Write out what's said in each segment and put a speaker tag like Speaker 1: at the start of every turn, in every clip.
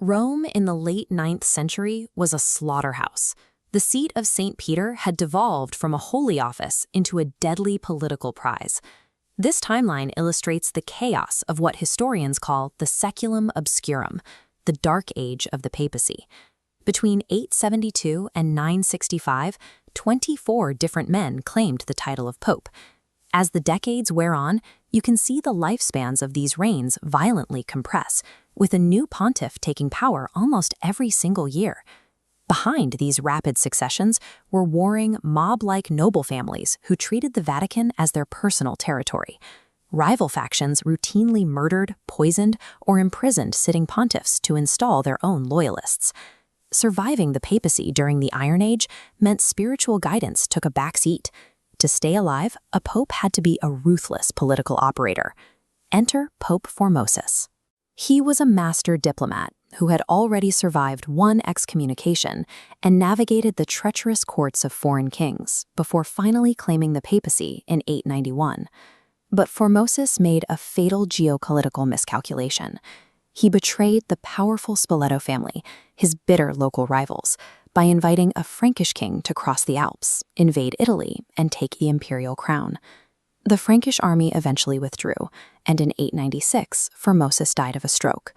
Speaker 1: Rome in the late 9th century was a slaughterhouse. The seat of St. Peter had devolved from a holy office into a deadly political prize. This timeline illustrates the chaos of what historians call the Saeculum Obscurum, the dark age of the papacy. Between 872 and 965, 24 different men claimed the title of pope. As the decades wear on, you can see the lifespans of these reigns violently compress, with a new pontiff taking power almost every single year. Behind these rapid successions were warring, mob-like noble families who treated the Vatican as their personal territory. Rival factions routinely murdered, poisoned, or imprisoned sitting pontiffs to install their own loyalists. Surviving the papacy during the Iron Age meant spiritual guidance took a back seat. To stay alive, a pope had to be a ruthless political operator. Enter Pope Formosus. He was a master diplomat who had already survived one excommunication and navigated the treacherous courts of foreign kings before finally claiming the papacy in 891. But Formosus made a fatal geopolitical miscalculation. He betrayed the powerful Spoleto family, his bitter local rivals, by inviting a Frankish king to cross the Alps, invade Italy, and take the imperial crown. The Frankish army eventually withdrew, and in 896, Formosus died of a stroke.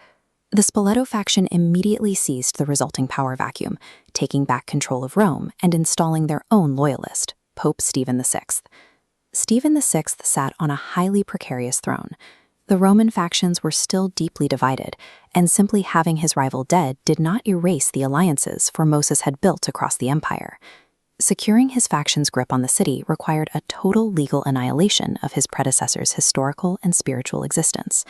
Speaker 1: The Spoleto faction immediately seized the resulting power vacuum, taking back control of Rome and installing their own loyalist, Pope Stephen VI. Stephen VI sat on a highly precarious throne. The Roman factions were still deeply divided, and simply having his rival dead did not erase the alliances Formosus had built across the empire. Securing his faction's grip on the city required a total legal annihilation of his predecessor's historical and spiritual existence.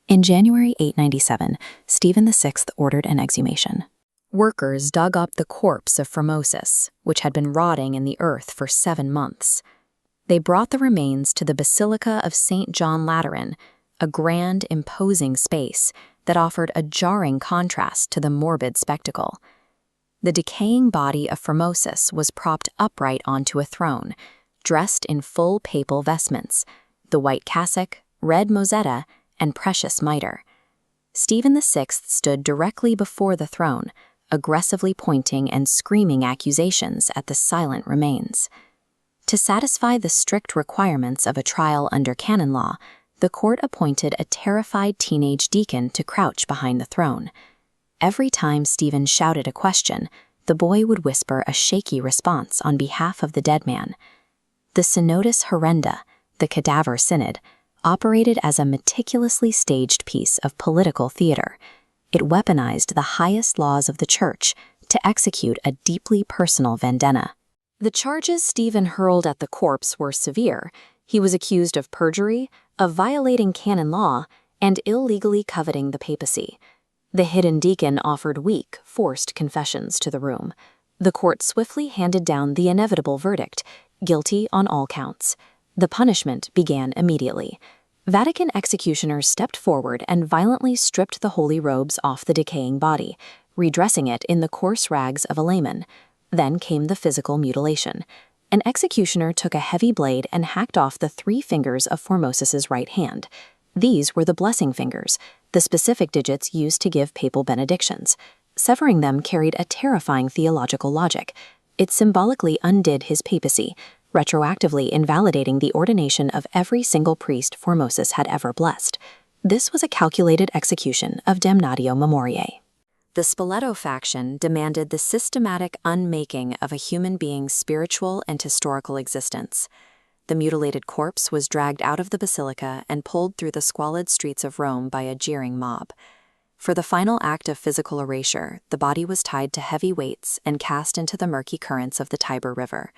Speaker 1: In January 897, Stephen VI ordered an exhumation. Workers dug up the corpse of Formosus, which had been rotting in the earth for 7 months. They brought the remains to the Basilica of St. John Lateran, a grand, imposing space that offered a jarring contrast to the morbid spectacle. The decaying body of Formosus was propped upright onto a throne, dressed in full papal vestments, the white cassock, red mozzetta, and precious mitre. Stephen VI stood directly before the throne, aggressively pointing and screaming accusations at the silent remains. To satisfy the strict requirements of a trial under canon law, the court appointed a terrified teenage deacon to crouch behind the throne. Every time Stephen shouted a question, the boy would whisper a shaky response on behalf of the dead man. The Synodus Horrenda, the Cadaver Synod, operated as a meticulously staged piece of political theater. It weaponized the highest laws of the Church to execute a deeply personal vendetta. The charges Stephen hurled at the corpse were severe. He was accused of perjury, of violating canon law, and illegally coveting the papacy. The hidden deacon offered weak, forced confessions to the room. The court swiftly handed down the inevitable verdict, guilty on all counts. The punishment began immediately. Vatican executioners stepped forward and violently stripped the holy robes off the decaying body, redressing it in the coarse rags of a layman. Then came the physical mutilation. An executioner took a heavy blade and hacked off the 3 fingers of Formosus's right hand. These were the blessing fingers, the specific digits used to give papal benedictions. Severing them carried a terrifying theological logic. It symbolically undid his papacy, retroactively invalidating the ordination of every single priest Formosus had ever blessed. This was a calculated execution of damnatio memoriae. The Spoleto faction demanded the systematic unmaking of a human being's spiritual and historical existence. The mutilated corpse was dragged out of the basilica and pulled through the squalid streets of Rome by a jeering mob. For the final act of physical erasure, the body was tied to heavy weights and cast into the murky currents of the Tiber River.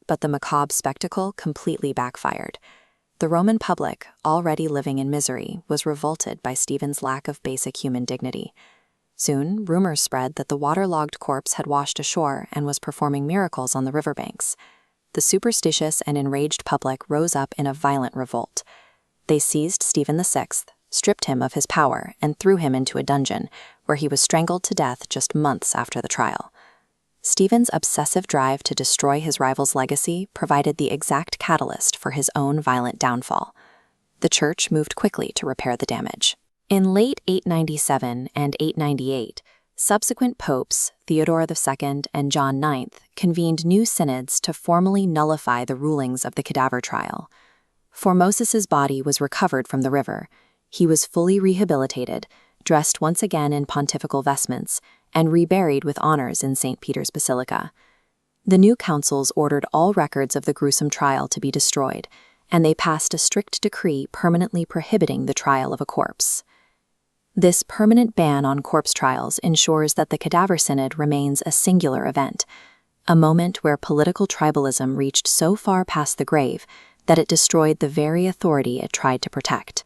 Speaker 1: But the macabre spectacle completely backfired. The Roman public, already living in misery, was revolted by Stephen's lack of basic human dignity. Soon, rumors spread that the waterlogged corpse had washed ashore and was performing miracles on the riverbanks. The superstitious and enraged public rose up in a violent revolt. They seized Stephen VI, stripped him of his power, and threw him into a dungeon, where he was strangled to death just months after the trial. Stephen's obsessive drive to destroy his rival's legacy provided the exact catalyst for his own violent downfall. The Church moved quickly to repair the damage. In late 897 and 898, subsequent popes, Theodore II and John IX, convened new synods to formally nullify the rulings of the cadaver trial. Formosus's body was recovered from the river. He was fully rehabilitated, dressed once again in pontifical vestments, and reburied with honors in St. Peter's Basilica. The new councils ordered all records of the gruesome trial to be destroyed, and they passed a strict decree permanently prohibiting the trial of a corpse. This permanent ban on corpse trials ensures that the Cadaver Synod remains a singular event, a moment where political tribalism reached so far past the grave that it destroyed the very authority it tried to protect.